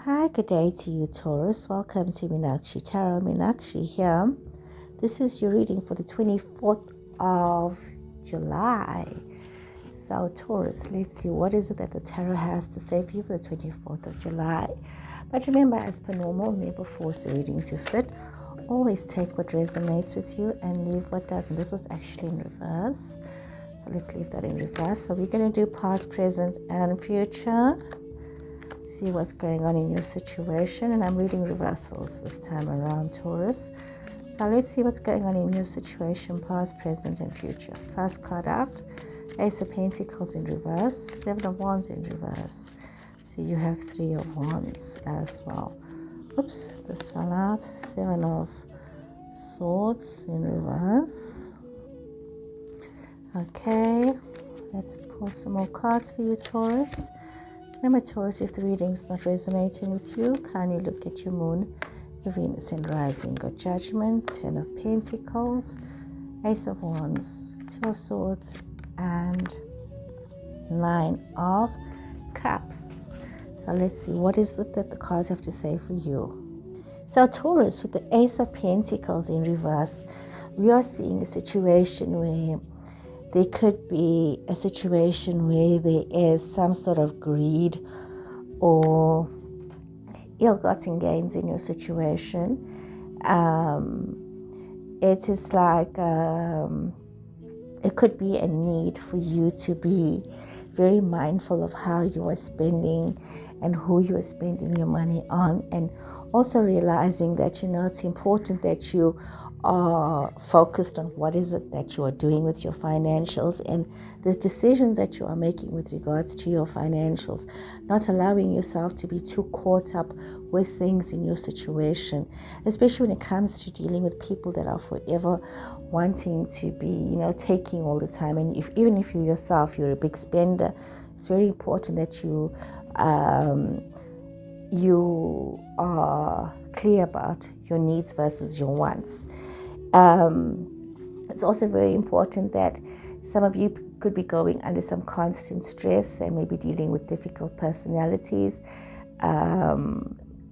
Hi, good day to you, Taurus. Welcome to Meenakshi Tarot. Meenakshi here. This is your reading for the 24th of July. So, Taurus, let's see what is it that the Tarot has to say for you for the 24th of July. But remember, as per normal, never force a reading to fit. Always take what resonates with you and leave what doesn't. This was actually in reverse. So let's leave that in reverse. So we're going to do past, present, and future. See what's going on in your situation, and I'm reading reversals this time around, Taurus. So let's see what's going on in your situation, past, present, and future. First card out, Ace of Pentacles in reverse, Seven of Wands in reverse. See, you have Three of Wands as well. Oops, this fell out. Seven of Swords in reverse. Okay, let's pull some more cards for you, Taurus. Remember, Taurus, if the reading's not resonating with you, kindly look at your moon, your Venus and rising. Got Judgment, Ten of Pentacles, Ace of Wands, Two of Swords, and Nine of Cups. So let's see, what is it that the cards have to say for you? So Taurus, with the Ace of Pentacles in reverse, we are seeing a situation where there could be a situation where there is some sort of greed or ill-gotten gains in your situation. It is like it could be a need for you to be very mindful of how you are spending and who you are spending your money on, and also realizing that it's important that you are focused on what is it that you are doing with your financials and the decisions that you are making with regards to your financials, not allowing yourself to be too caught up with things in your situation, especially when it comes to dealing with people that are forever wanting to be, taking all the time. And even if you yourself, you're a big spender, it's very important that you are clear about your needs versus your wants. It's also very important that some of you could be going under some constant stress and maybe dealing with difficult personalities.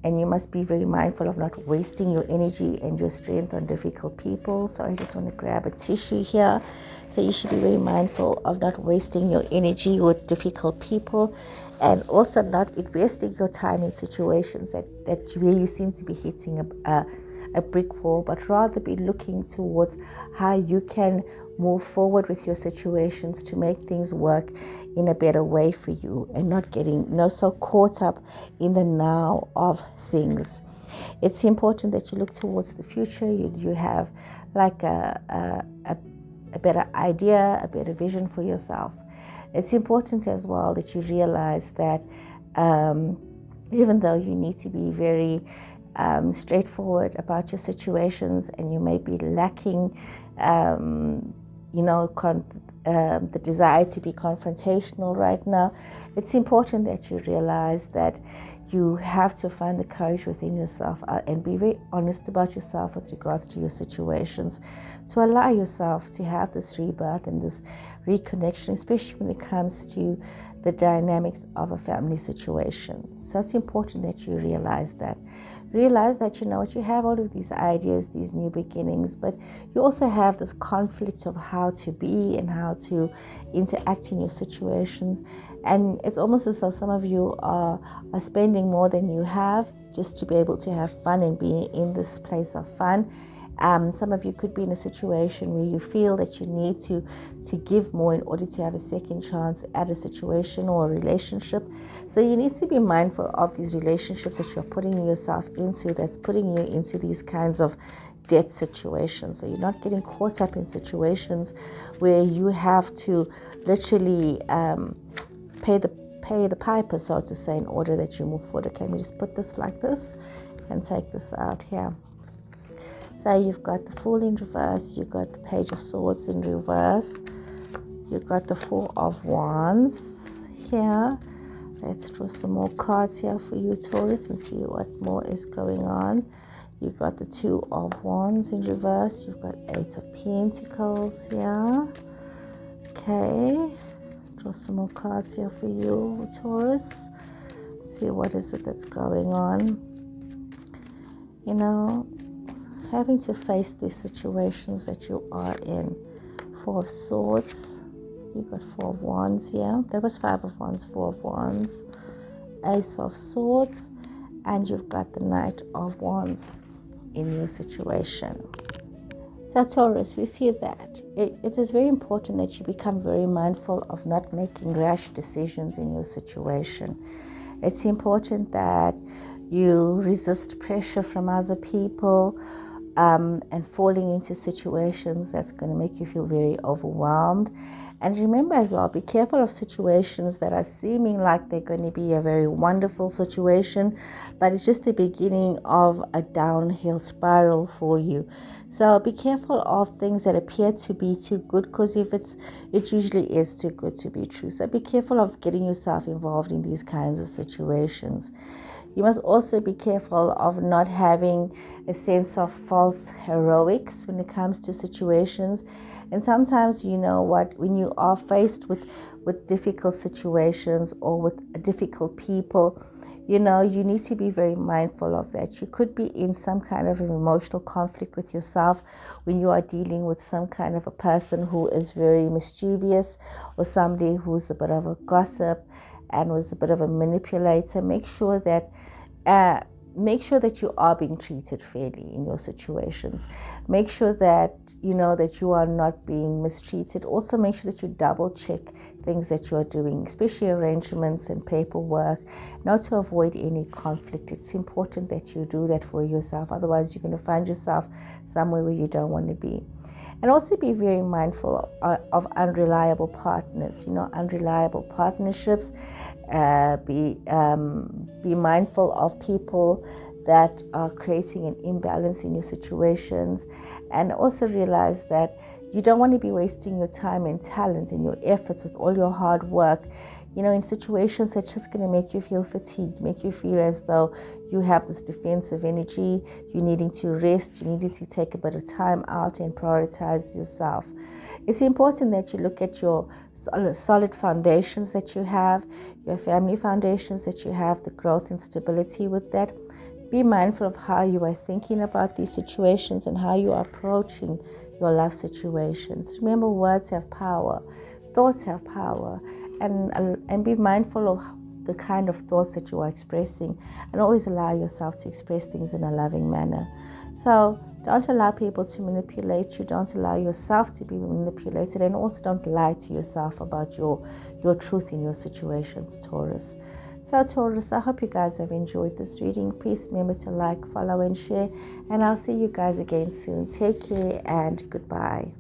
And you must be very mindful of not wasting your energy and your strength on difficult people. So I just want to grab a tissue here. So you should be very mindful of not wasting your energy with difficult people, and also not investing your time in situations that where you seem to be hitting a brick wall, but rather be looking towards how you can move forward with your situations to make things work in a better way for you, and not getting so caught up in the now of things. It's important that you look towards the future. You have like a better idea, a better vision for yourself. It's important as well that you realize that even though you need to be very straightforward about your situations, and you may be lacking the desire to be confrontational right now, it's important that you realize that you have to find the courage within yourself and be very honest about yourself with regards to your situations, to allow yourself to have this rebirth and this reconnection, especially when it comes to the dynamics of a family situation. So it's important that you realize that you have all of these ideas, these new beginnings, but you also have this conflict of how to be and how to interact in your situations. And it's almost as though some of you are spending more than you have just to be able to have fun and be in this place of fun. Some of you could be in a situation where you feel that you need to give more in order to have a second chance at a situation or a relationship. So you need to be mindful of these relationships that you're putting yourself into, that's putting you into these kinds of debt situations. So you're not getting caught up in situations where you have to literally pay the piper, so to say, in order that you move forward. Okay, let me just put this like this and take this out here. So you've got the Fool in reverse, you've got the Page of Swords in reverse, you've got the Four of Wands here. Let's draw some more cards here for you, Taurus, and see what more is going on. You've got the Two of Wands in reverse, you've got Eight of Pentacles here. Okay, draw some more cards here for you, Taurus. see what is it that's going on. You know, having to face these situations that you are in. 4 of Swords. You got 4 of Wands here. There was 5 of Wands, 4 of Wands, Ace of Swords, and you've got the Knight of Wands in your situation. So Taurus, we see that it is very important that you become very mindful of not making rash decisions in your situation. It's important that you resist pressure from other people and falling into situations that's going to make you feel very overwhelmed. And remember as well, be careful of situations that are seeming like they're going to be a very wonderful situation, but it's just the beginning of a downhill spiral for you. So be careful of things that appear to be too good, because it usually is too good to be true. So be careful of getting yourself involved in these kinds of situations. You must also be careful of not having a sense of false heroics when it comes to situations. And sometimes, you know what, when you are faced with difficult situations or with difficult people, you know, you need to be very mindful of that. You could be in some kind of an emotional conflict with yourself when you are dealing with some kind of a person who is very mischievous, or somebody who's a bit of a gossip and was a bit of a manipulator. Make sure that you are being treated fairly in your situations. Make sure that you know that you are not being mistreated. Also make sure that you double check things that you are doing, especially arrangements and paperwork, not to avoid any conflict. It's important that you do that for yourself. Otherwise you're going to find yourself somewhere where you don't want to be. And also be very mindful of unreliable partners, you know, unreliable partnerships. Be mindful of people that are creating an imbalance in your situations, and also realize that you don't want to be wasting your time and talent and your efforts with all your hard work, you know, in situations that's just going to make you feel fatigued, make you feel as though you have this defensive energy, you needing to rest, you needing to take a bit of time out and prioritize yourself. It's important that you look at your solid foundations that you have, your family foundations that you have, the growth and stability with that. Be mindful of how you are thinking about these situations and how you are approaching your life situations. Remember, words have power, thoughts have power, and be mindful of the kind of thoughts that you are expressing, and always allow yourself to express things in a loving manner. So don't allow people to manipulate you. Don't allow yourself to be manipulated, and also don't lie to yourself about your truth in your situations, Taurus. So Taurus, I hope you guys have enjoyed this reading. Please remember to like, follow, and share. And I'll see you guys again soon. Take care and goodbye.